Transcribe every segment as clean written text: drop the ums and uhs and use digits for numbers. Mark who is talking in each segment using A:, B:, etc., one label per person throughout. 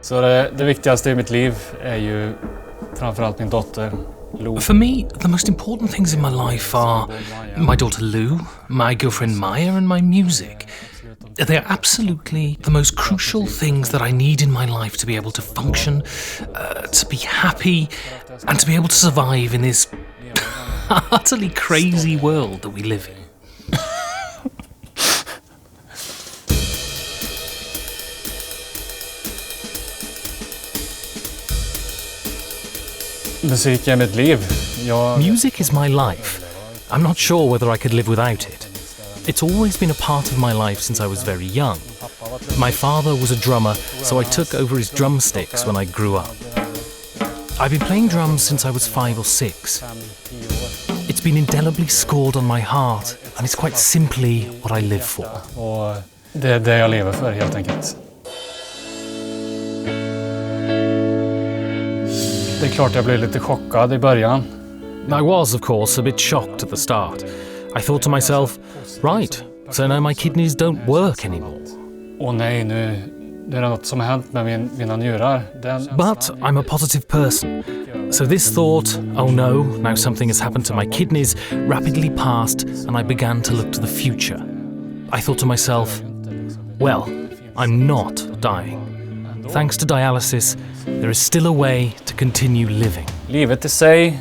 A: Så det viktigaste i mitt liv är ju framförallt min dotter Lou.
B: For me, the most important things in my life are my daughter Lou, my girlfriend Maya, and my music. They are absolutely the most crucial things that I need in my life to be able to function, to be happy, and to be able to survive in this utterly crazy world that we live in.
A: Musik är mitt liv.
B: Music is my life. I'm not sure whether I could live without it. It's always been a part of my life since I was very young. My father was a drummer, so I took over his drumsticks when I grew up. I've been playing drums since I was 5 or 6. It's been indelibly scored on my heart, and it's quite simply what I live for.
A: Och det är det jag lever för, helt enkelt. Det är klart jag blev lite chockad i början.
B: I was, of course, a bit shocked at the start. I thought to myself, right, so now my kidneys don't work anymore.
A: Åh nej, nu är det något som har hänt med mina njurar.
B: But I'm a positive person. So this thought, oh no, now something has happened to my kidneys, rapidly passed, and I began to look to the future. I thought to myself, well, I'm not dying. Thanks to dialysis, there is still a way to continue living.
A: Livet i sig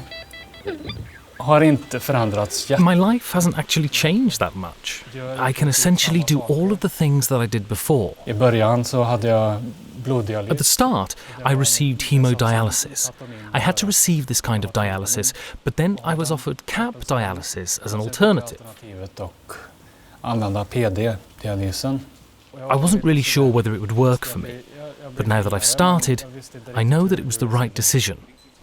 A: har inte förändrats.
B: My life hasn't actually changed that much. I can essentially do all of the things that I did before.
A: I början så hade jag bloddialys.
B: At the start, I received hemodialysis. I had to receive this kind of dialysis, but then I was offered CAP dialysis as an alternative.
A: Och använda PD-dialysen.
B: I wasn't really sure whether it would work for me, but now that I've started, I know that it was the right decision.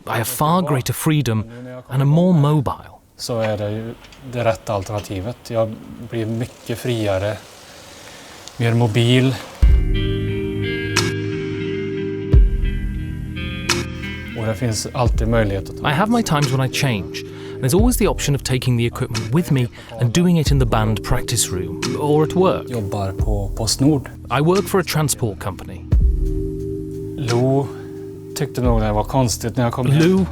B: I have far greater freedom and am more mobile.
A: Så är det ju det rätta alternativet. Jag blir mycket friare, mer mobil. Och det finns alltid möjlighet att...
B: I have my times when I change. There's always the option of taking the equipment with me and doing it in the band practice room or at work.
A: Jobbar på PostNord.
B: I work for a transport company.
A: Lou tyckte nog det var konstigt när jag kom hem.
B: Lou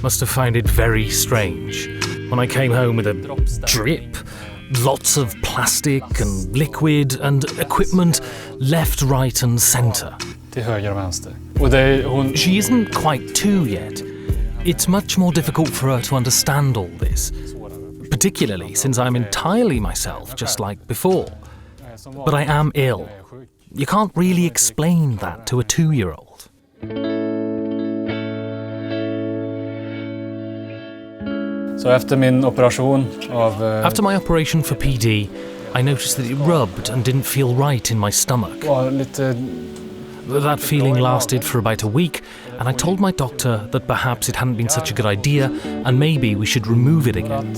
B: must have found it very strange when I came home with a drip, lots of plastic and liquid and equipment left, right and centre.
A: Till höger och vänster.
B: She isn't quite 2 yet. It's much more difficult for her to understand all this, particularly since I'm entirely myself, just like before. But I am ill. You can't really explain that to a 2-year-old.
A: Så efter min operation av...
B: After my operation for PD, I noticed that it rubbed and didn't feel right in my stomach.
A: Var lite...
B: That feeling lasted for about a week, and I told my doctor that perhaps it hadn't been such a good idea and maybe we should remove it again.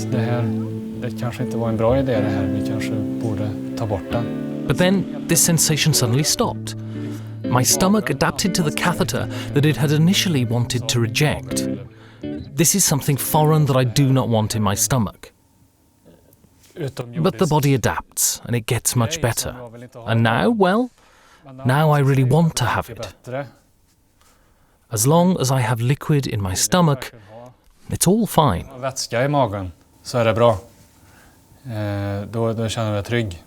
A: Det kanske inte var en bra idé det här, vi kanske borde ta bort den.
B: But then this sensation suddenly stopped. My stomach adapted to the catheter that it had initially wanted to reject. This is something foreign that I do not want in my stomach. But the body adapts and it gets much better. And now, well, now I really want to have it. As long as I have liquid in my stomach, it's all fine.
A: Vätska i magen, så är det bra. Då känner jag mig trygg.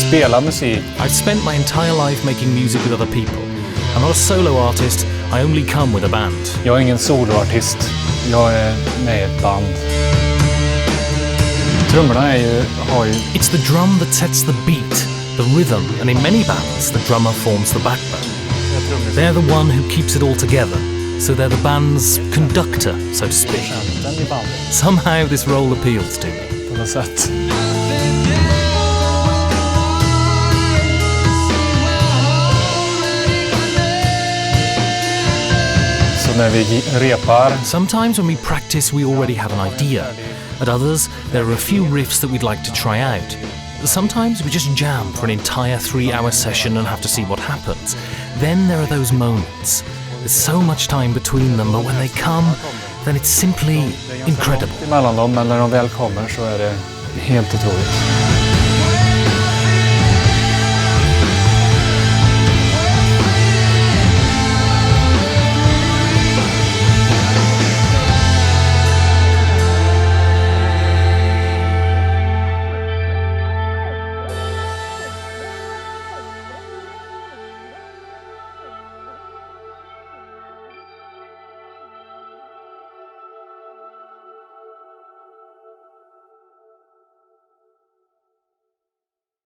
A: Spela musik.
B: I've spent my entire life making music with other people. I'm not a solo artist, I only come with a band.
A: Jag är ingen soloartist. Jag är med i ett band. Trummorna har ju...
B: It's the drum that sets the beat, the rhythm, and in many bands the drummer forms the backbone. They're the one who keeps it all together, so they're the band's conductor, so to speak. Somehow this role appeals to me.
A: På något sätt. När vi repar.
B: Sometimes when we practice we already have an idea. At others there are a few riffs that we'd like to try out. Sometimes we just jam for an entire 3-hour session and have to see what happens. Then there are those moments. There's so much time between them, but when they come, then it's simply incredible.
A: Emellan dem, men när de väl kommer så är det helt otroligt.